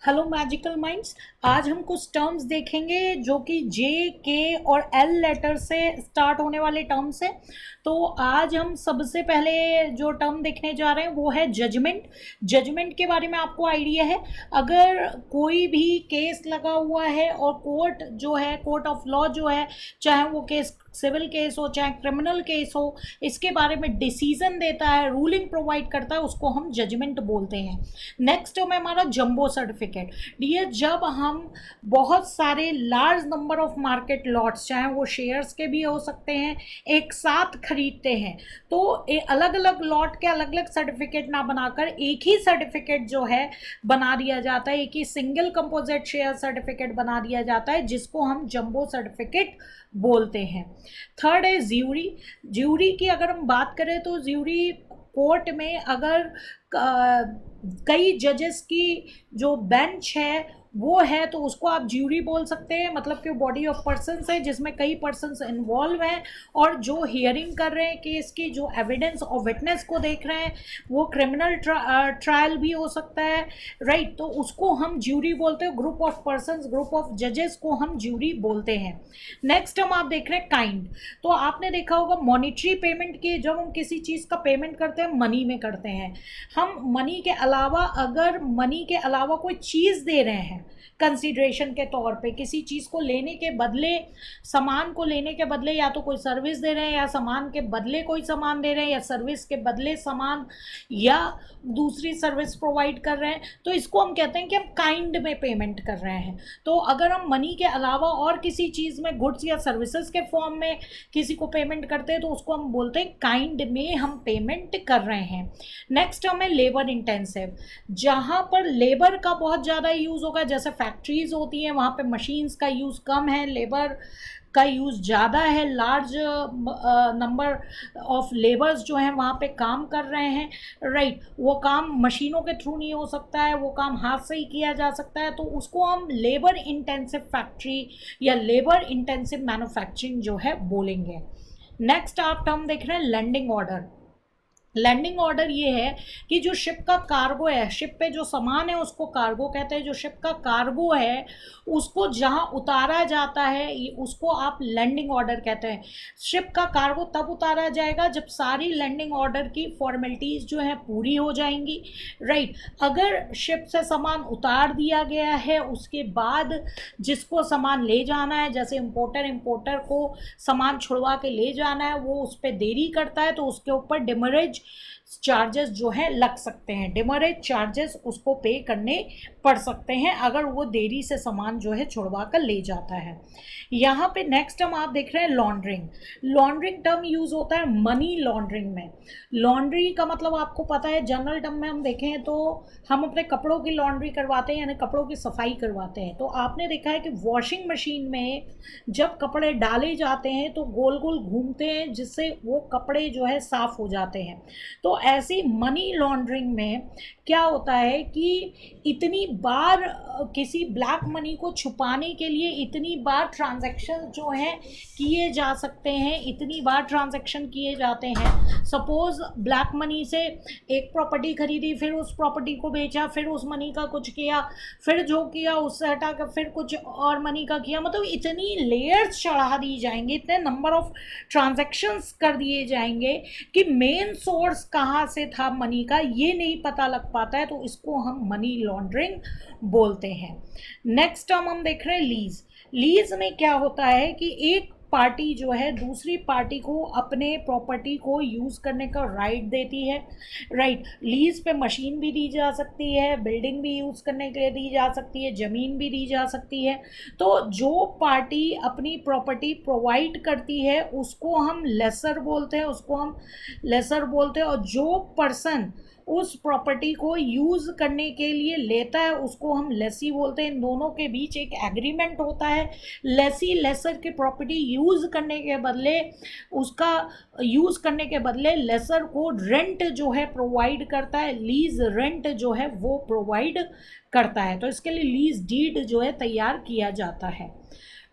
Hello magical minds. आज हम कुछ टर्म्स देखेंगे जो कि जे के और एल लेटर से स्टार्ट होने वाले टर्म्स हैं। तो आज हम सबसे पहले जो टर्म देखने जा रहे हैं वो है जजमेंट। जजमेंट के बारे में आपको आइडिया है, अगर कोई भी केस लगा हुआ है और कोर्ट जो है, कोर्ट ऑफ लॉ जो है, चाहे वो केस सिविल केस हो चाहे क्रिमिनल केस हो, इसके बारे में डिसीजन देता है, रूलिंग प्रोवाइड करता है, उसको हम जजमेंट बोलते हैं। नेक्स्ट है हमारा जंबो सर्टिफिकेट। ये जब हम बहुत सारे large number of market lots, चाहे वो शेयर्स के भी हो सकते हैं, एक साथ खरीदते हैं, तो अलग अलग लॉट के अलग अलग सर्टिफिकेट ना बनाकर एक ही सर्टिफिकेट जो है बना दिया जाता है, एक ही सिंगल कंपोजिट शेयर सर्टिफिकेट बना दिया जाता है, जिसको हम जंबो सर्टिफिकेट बोलते हैं। थर्ड है ज्यूरी। ज्यूरी की अगर हम बात करें तो ज्यूरी कोर्ट में अगर कई जजेस की जो बेंच है वो है तो उसको आप ज्यूरी बोल सकते हैं। मतलब कि बॉडी ऑफ पर्सन्स है जिसमें कई पर्सन्स इन्वॉल्व हैं और जो हियरिंग कर रहे हैं केस की, जो एविडेंस और विटनेस को देख रहे हैं, वो क्रिमिनल ट्रायल भी हो सकता है, राइट। तो उसको हम ज्यूरी बोलते हैं। Group of persons, group of जजेस को हम ज्यूरी बोलते हैं। नेक्स्ट हम आप देख रहे हैं काइंड। तो आपने देखा होगा मॉनिटरी पेमेंट की, जब हम किसी चीज़ का पेमेंट करते हैं मनी में करते हैं। हम मनी के अलावा, अगर मनी के अलावा कोई चीज़ दे रहे हैं कंसीडरेशन के तौर पे, किसी चीज़ को लेने के बदले, सामान को लेने के बदले, या तो कोई सर्विस दे रहे हैं या सामान के बदले कोई सामान दे रहे हैं या सर्विस के बदले सामान या दूसरी सर्विस प्रोवाइड कर रहे हैं, तो इसको हम कहते हैं कि हम काइंड में पेमेंट कर रहे हैं। तो अगर हम मनी के अलावा और किसी चीज़ में, गुड्स या सर्विसेज के फॉर्म में किसी को पेमेंट करते हैं तो उसको हम बोलते हैं काइंड में हम पेमेंट कर रहे हैं। नेक्स्ट हमें लेबर इंटेंसिव। जहाँ पर लेबर का बहुत ज़्यादा यूज़ होगा, जैसे फैक्ट्रीज होती हैं वहाँ पे मशीन्स का यूज़ कम है, लेबर का यूज़ ज़्यादा है, लार्ज नंबर ऑफ लेबर्स जो हैं वहाँ पे काम कर रहे हैं, राइट। वो काम मशीनों के थ्रू नहीं हो सकता है, वो काम हाथ से ही किया जा सकता है, तो उसको हम लेबर इंटेंसिव फैक्ट्री या लेबर इंटेंसिव मैन्युफैक्चरिंग जो है बोलेंगे। नेक्स्ट आप टर्म देख रहे हैं लैंडिंग ऑर्डर। लैंडिंग ऑर्डर ये है कि जो शिप का कार्गो है, शिप पे जो सामान है उसको कार्गो कहते हैं। जो शिप का कार्गो है उसको जहाँ उतारा जाता है उसको आप लैंडिंग ऑर्डर कहते हैं। शिप का कार्गो तब उतारा जाएगा जब सारी लैंडिंग ऑर्डर की फॉर्मेलिटीज़ जो है पूरी हो जाएंगी, राइट। अगर शिप से सामान उतार दिया गया है उसके बाद जिसको सामान ले जाना है, जैसे इम्पोर्टर को सामान छुड़वा के ले जाना है, वो उस पर देरी करता है तो उसके ऊपर डिमरेज चार्जेस जो है लग सकते हैं। डिमरेज चार्जेस उसको पे करने पड़ सकते हैं अगर वो देरी से सामान जो है छुड़वा कर ले जाता है। यहाँ पे नेक्स्ट टर्म आप देख रहे हैं लॉन्ड्रिंग। लॉन्ड्रिंग टर्म यूज़ होता है मनी लॉन्ड्रिंग में। लॉन्ड्री का मतलब आपको पता है, जनरल टर्म में हम देखें तो हम अपने कपड़ों की लॉन्ड्री करवाते हैं, यानी कपड़ों की सफाई करवाते हैं। तो आपने देखा है कि वॉशिंग मशीन में जब कपड़े डाले जाते हैं तो गोल गोल घूमते हैं जिससे वो कपड़े जो है साफ़ हो जाते हैं। तो ऐसी मनी लॉन्ड्रिंग में क्या होता है कि इतनी बार किसी ब्लैक मनी को छुपाने के लिए इतनी बार ट्रांजैक्शन जो हैं किए जा सकते हैं, इतनी बार ट्रांजैक्शन किए जाते हैं। सपोज़ ब्लैक मनी से एक प्रॉपर्टी खरीदी, फिर उस प्रॉपर्टी को बेचा, फिर उस मनी का कुछ किया, फिर जो किया उससे हटा कर फिर कुछ और मनी का किया। मतलब इतनी लेयर्स चढ़ा दी जाएंगे, इतने नंबर ऑफ ट्रांजैक्शंस कर दिए जाएंगे कि मेन सोर्स कहाँ से था मनी का ये नहीं पता लग पाता है, तो इसको हम मनी लॉन्ड्रिंग बोलते हैं। नेक्स्ट टर्म हम देख रहे हैं लीज। लीज में क्या होता है कि एक पार्टी जो है दूसरी पार्टी को अपने प्रॉपर्टी को यूज़ करने का राइट देती है, राइट। लीज पे मशीन भी दी जा सकती है, बिल्डिंग भी यूज़ करने के लिए दी जा सकती है, ज़मीन भी दी जा सकती है। तो जो पार्टी अपनी प्रॉपर्टी प्रोवाइड करती है उसको हम लेसर बोलते हैं, और जो पर्सन उस प्रॉपर्टी को यूज़ करने के लिए लेता है उसको हम लेसी बोलते हैं। इन दोनों के बीच एक एग्रीमेंट होता है। लेसी लेसर की प्रॉपर्टी यूज़ करने के बदले, उसका यूज़ करने के बदले लेसर को रेंट जो है प्रोवाइड करता है, लीज रेंट जो है वो प्रोवाइड करता है। तो इसके लिए लीज डीड जो है तैयार किया जाता है,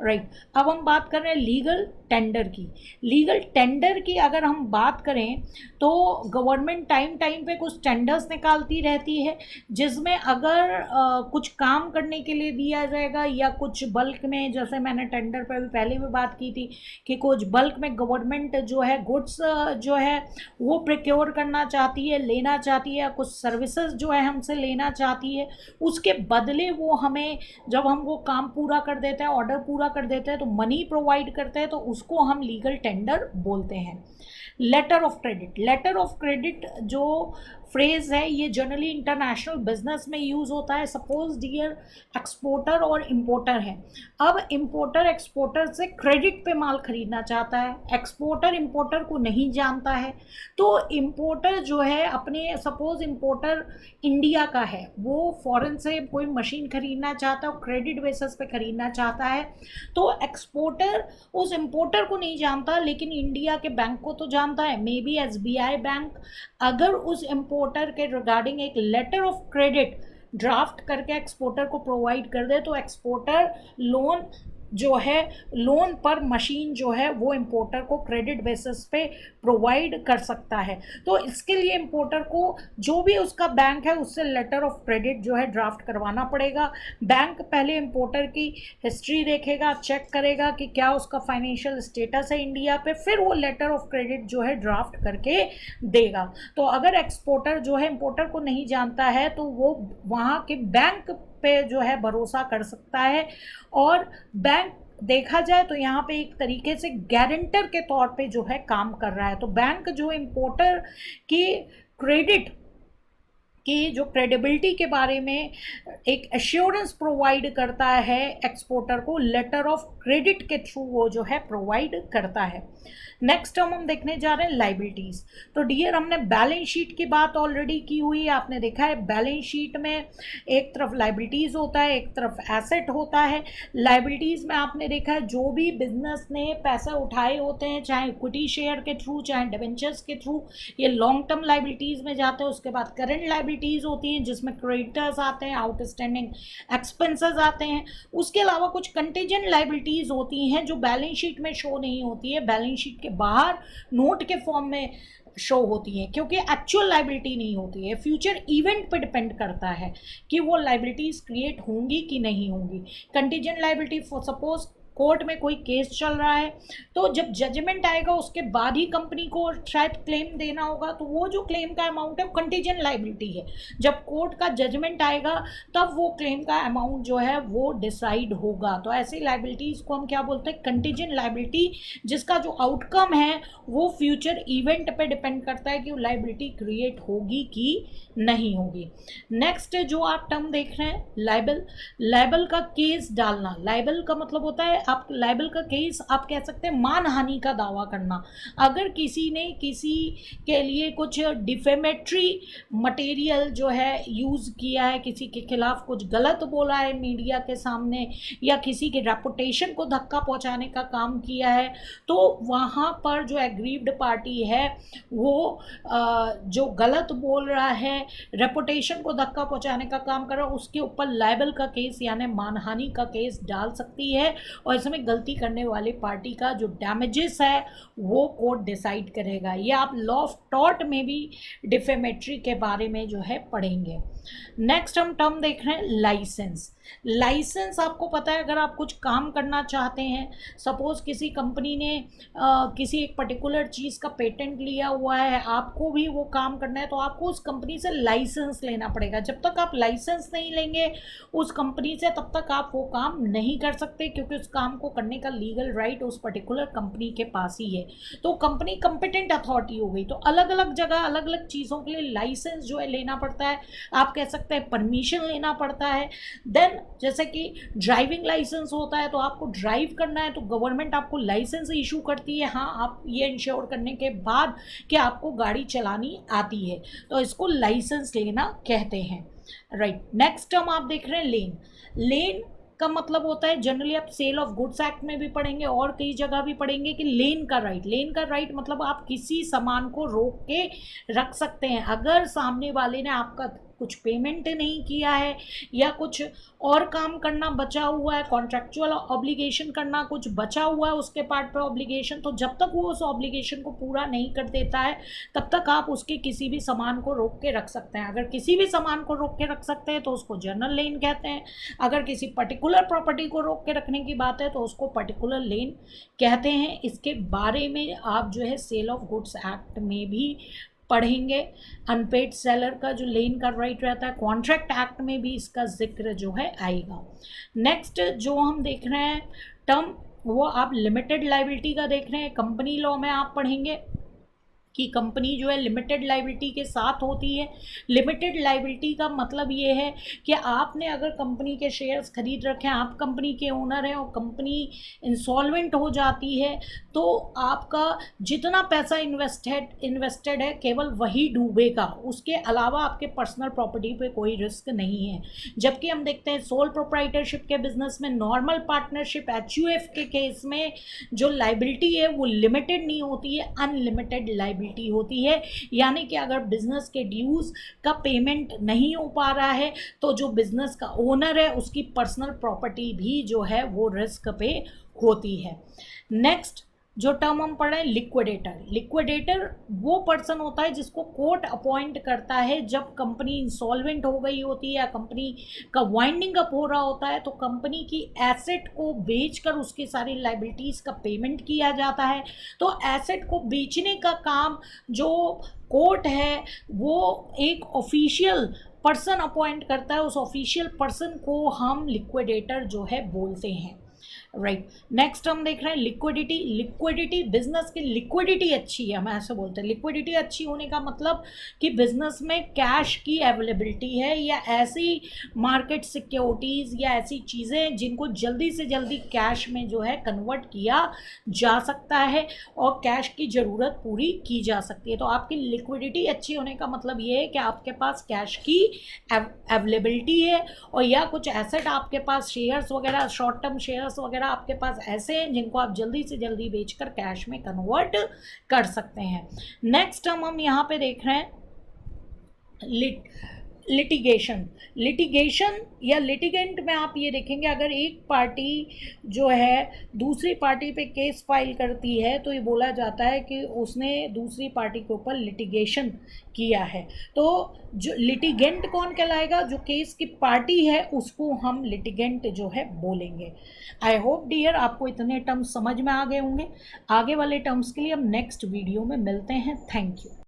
राइट। अब हम बात कर रहे हैं लीगल टेंडर की। लीगल टेंडर की अगर हम बात करें तो गवर्नमेंट टाइम टाइम पे कुछ टेंडर्स निकालती रहती है, जिसमें अगर कुछ काम करने के लिए दिया जाएगा या कुछ बल्क में, जैसे मैंने टेंडर पर भी पहले भी बात की थी कि कुछ बल्क में गवर्नमेंट जो है गुड्स जो है वो प्रिक्योर करना चाहती है, लेना चाहती है, या कुछ सर्विसेज जो है हमसे लेना चाहती है, उसके बदले वो हमें, जब हम वो काम पूरा कर देते हैं, ऑर्डर पूरा कर देते हैं, तो मनी प्रोवाइड करते हैं, तो उसको हम लीगल टेंडर बोलते हैं। Letter of credit. Letter of credit जो फ्रेज है ये जनरली इंटरनेशनल बिजनेस में यूज़ होता है। सपोज डियर एक्सपोर्टर और इंपोर्टर है। अब इंपोर्टर एक्सपोर्टर से क्रेडिट पे माल खरीदना चाहता है, एक्सपोर्टर इंपोर्टर को नहीं जानता है, तो इंपोर्टर जो है अपने, सपोज इंपोर्टर इंडिया का है, वो फॉरेन से कोई मशीन खरीदना चाहता है, क्रेडिट बेसिस पे खरीदना चाहता है, तो एक्सपोर्टर उस इंपोर्टर को नहीं जानता लेकिन इंडिया के बैंक को तो जानता है, मे बी SBI बैंक। अगर उस इंपोर्टर के रिगार्डिंग एक लेटर ऑफ क्रेडिट ड्राफ्ट करके एक्सपोर्टर को प्रोवाइड कर दे, तो एक्सपोर्टर लोन जो है, लोन पर मशीन जो है वो इंपोर्टर को क्रेडिट बेसिस पे प्रोवाइड कर सकता है। तो इसके लिए इंपोर्टर को जो भी उसका बैंक है उससे लेटर ऑफ क्रेडिट जो है ड्राफ्ट करवाना पड़ेगा। बैंक पहले इंपोर्टर की हिस्ट्री देखेगा, चेक करेगा कि क्या उसका फाइनेंशियल स्टेटस है इंडिया पे, फिर वो लेटर ऑफ क्रेडिट जो है ड्राफ्ट करके देगा। तो अगर एक्सपोर्टर जो है इंपोर्टर को नहीं जानता है तो वो वहाँ के बैंक पे जो है भरोसा कर सकता है, और बैंक देखा जाए तो यहाँ पे एक तरीके से गारंटर के तौर पे जो है काम कर रहा है। तो बैंक जो इंपोर्टर की क्रेडिट की जो क्रेडिबिलिटी के बारे में एक एश्योरेंस प्रोवाइड करता है एक्सपोर्टर को, लेटर ऑफ क्रेडिट के थ्रू वो जो है प्रोवाइड करता है। नेक्स्ट हम देखने जा रहे हैं लाइबिलिटीज़। तो डियर हमने बैलेंस शीट की बात ऑलरेडी की हुई है, आपने देखा है बैलेंस शीट में एक तरफ लाइबिलिटीज़ होता है, एक तरफ एसेट होता है। लाइबिलिटीज़ में आपने देखा है जो भी बिजनेस ने पैसे उठाए होते हैं, चाहे इक्विटी शेयर के थ्रू चाहे डिबेंचर्स के थ्रू, ये लॉन्ग टर्म लाइबिलिटीज़ में जाते हैं। उसके बाद करंट लाइबिलिटीज़ होती हैं जिसमें क्रेडिटर्स आते हैं, आउटस्टैंडिंग एक्सपेंसेस आते हैं। उसके अलावा कुछ कंटीजेंट लाइबिलिटीज़ होती हैं जो बैलेंस शीट में शो नहीं होती है, बैलेंस शीट के बाहर नोट के फॉर्म में शो होती हैं, क्योंकि एक्चुअल लाइबिलिटी नहीं होती है, फ्यूचर इवेंट पे डिपेंड करता है कि वो लाइबिलिटीज क्रिएट होंगी कि नहीं होंगी। Contingent liability, for suppose court में कोई केस चल रहा है, तो जब जजमेंट आएगा उसके बाद ही कंपनी को शायद क्लेम देना होगा, तो वो जो क्लेम का अमाउंट है वो कंटीजेंट लाइबिलिटी है। जब कोर्ट का जजमेंट आएगा तब वो क्लेम का अमाउंट जो है वो डिसाइड होगा। तो ऐसी लाइबिलिटीज़ को हम क्या बोलते हैं, कंटीजेंट लाइबिलिटी, जिसका जो आउटकम है वो फ्यूचर इवेंट पे डिपेंड करता है कि वो लाइबिलिटी क्रिएट होगी कि नहीं होगी। नेक्स्ट जो आप टर्म देख रहे हैं लायबल। लायबल का केस डालना, लायबल का मतलब होता है, आप लायबल का केस आप कह सकते हैं मानहानि का दावा करना। अगर किसी ने किसी के लिए कुछ डिफेमेटरी मटेरियल जो है यूज़ किया है, किसी के खिलाफ कुछ गलत बोला है मीडिया के सामने, या किसी के रेपुटेशन को धक्का पहुंचाने का काम किया है, तो वहाँ पर जो एग्रीव्ड पार्टी है वो जो गलत बोल रहा है, रेपुटेशन को धक्का पहुंचाने का काम कर रहा है, उसके ऊपर लायबल का केस यानी मानहानि का केस डाल सकती है, और इसमें गलती करने वाली पार्टी का जो डैमेजेस है वो कोर्ट डिसाइड करेगा। ये आप लॉ ऑफ टॉर्ट में भी डिफेमेट्री के बारे में जो है पढ़ेंगे। नेक्स्ट हम टर्म देख रहे हैं लाइसेंस। लाइसेंस आपको पता है, अगर आप कुछ काम करना चाहते हैं, सपोज किसी कंपनी ने किसी एक पर्टिकुलर चीज़ का पेटेंट लिया हुआ है, आपको भी वो काम करना है, तो आपको उस कंपनी से लाइसेंस लेना पड़ेगा। जब तक आप लाइसेंस नहीं लेंगे उस कंपनी से तब तक आप वो काम नहीं कर सकते, क्योंकि उस काम को करने का लीगल राइट उस पर्टिकुलर कंपनी के पास ही है। तो कंपनी कंपिटेंट अथॉरिटी हो गई, तो अलग अलग जगह अलग अलग चीज़ों के लिए लाइसेंस जो है लेना पड़ता है, आप कह सकते हैं परमिशन लेना पड़ता है। देन जैसे कि ड्राइविंग लाइसेंस होता है, तो आपको ड्राइव करना है तो गवर्नमेंट आपको लाइसेंस इशू करती है, हाँ आप ये इंश्योर करने के बाद कि आपको गाड़ी चलानी आती है, तो इसको लाइसेंस लेना कहते हैं, राइट। नेक्स्ट हम आप देख रहे हैं लेन। लेन का मतलब होता है, जनरली आप सेल ऑफ गुड्स एक्ट में भी पढ़ेंगे और कई जगह भी पढ़ेंगे कि लेन का राइट। लेन का राइट मतलब आप किसी सामान को रोक के रख सकते हैं। अगर सामने वाले ने आपका कुछ पेमेंट नहीं किया है या कुछ और काम करना बचा हुआ है, कॉन्ट्रैक्चुअल ऑब्लिगेशन करना कुछ बचा हुआ है उसके पार्ट पे ऑब्लिगेशन, तो जब तक वो उस ऑब्लिगेशन को पूरा नहीं कर देता है तब तक आप उसके किसी भी सामान को रोक के रख सकते हैं। अगर किसी भी सामान को रोक के रख सकते हैं तो उसको जनरल लेन कहते हैं। अगर किसी पर्टिकुलर प्रॉपर्टी को रोक के रखने की बात है तो उसको पर्टिकुलर लेन कहते हैं। इसके बारे में आप जो है सेल ऑफ गुड्स एक्ट में भी पढ़ेंगे। अनपेड सेलर का जो लेन का राइट रहता है, कॉन्ट्रैक्ट एक्ट में भी इसका जिक्र जो है आएगा। नेक्स्ट जो हम देख रहे हैं टर्म, वो आप लिमिटेड लायबिलिटी का देख रहे हैं। कंपनी लॉ में आप पढ़ेंगे कि कंपनी जो है लिमिटेड लायबिलिटी के साथ होती है। लिमिटेड लायबिलिटी का मतलब ये है कि आपने अगर कंपनी के शेयर्स खरीद रखे हैं, आप कंपनी के ओनर हैं और कंपनी इंसॉल्वेंट हो जाती है तो आपका जितना पैसा इन्वेस्टेड है केवल वही डूबेगा, उसके अलावा आपके पर्सनल प्रॉपर्टी पे कोई रिस्क नहीं है। जबकि हम देखते हैं सोल प्रोप्राइटरशिप के बिजनेस में, नॉर्मल पार्टनरशिप HUF के केस में जो लायबिलिटी है वो लिमिटेड नहीं होती है, अनलिमिटेड लायबिलिटी होती है। यानी कि अगर बिजनेस के ड्यूज का पेमेंट नहीं हो पा रहा है तो जो बिजनेस का ओनर है उसकी पर्सनल प्रॉपर्टी भी जो है वो रिस्क पे होती है। नेक्स्ट जो टर्म हम पढ़ रहे हैं लिक्विडेटर। लिक्विडेटर वो पर्सन होता है जिसको कोर्ट अपॉइंट करता है जब कंपनी इंसॉल्वेंट हो गई होती है या कंपनी का वाइंडिंग अप हो रहा होता है, तो कंपनी की एसेट को बेचकर उसकी सारी लायबिलिटीज़ का पेमेंट किया जाता है। तो एसेट को बेचने का काम जो कोर्ट है वो एक ऑफिशियल पर्सन अपॉइंट करता है, उस ऑफिशियल पर्सन को हम लिक्विडेटर जो है बोलते हैं। राइट, नेक्स्ट हम देख रहे हैं लिक्विडिटी। लिक्विडिटी, बिजनेस की लिक्विडिटी अच्छी है, हम ऐसे बोलते हैं। लिक्विडिटी अच्छी होने का मतलब कि बिजनेस में कैश की अवेलेबिलिटी है या ऐसी मार्केट सिक्योरिटीज़ या ऐसी चीज़ें जिनको जल्दी से जल्दी कैश में जो है कन्वर्ट किया जा सकता है और कैश की ज़रूरत पूरी की जा सकती है। तो आपकी लिक्विडिटी अच्छी होने का मतलब ये है कि आपके पास कैश की अवेलेबिलिटी है और या कुछ एसेट आपके पास, शेयर्स वगैरह, शॉर्ट टर्म शेयर्स वगैरह आपके पास ऐसे हैं जिनको आप जल्दी से जल्दी बेचकर कैश में कन्वर्ट कर सकते हैं। नेक्स्ट हम यहाँ पे देख रहे हैं लिटिगेशन। लिटिगेशन या लिटिगेंट में आप ये देखेंगे अगर एक पार्टी जो है दूसरी पार्टी पे केस फाइल करती है तो ये बोला जाता है कि उसने दूसरी पार्टी के ऊपर लिटिगेशन किया है। तो जो लिटिगेंट कौन कहलाएगा, जो केस की पार्टी है उसको हम लिटिगेंट जो है बोलेंगे। आई होप डियर आपको इतने टर्म्स समझ में आ गए होंगे। आगे वाले टर्म्स के लिए हम नेक्स्ट वीडियो में मिलते हैं। Thank you.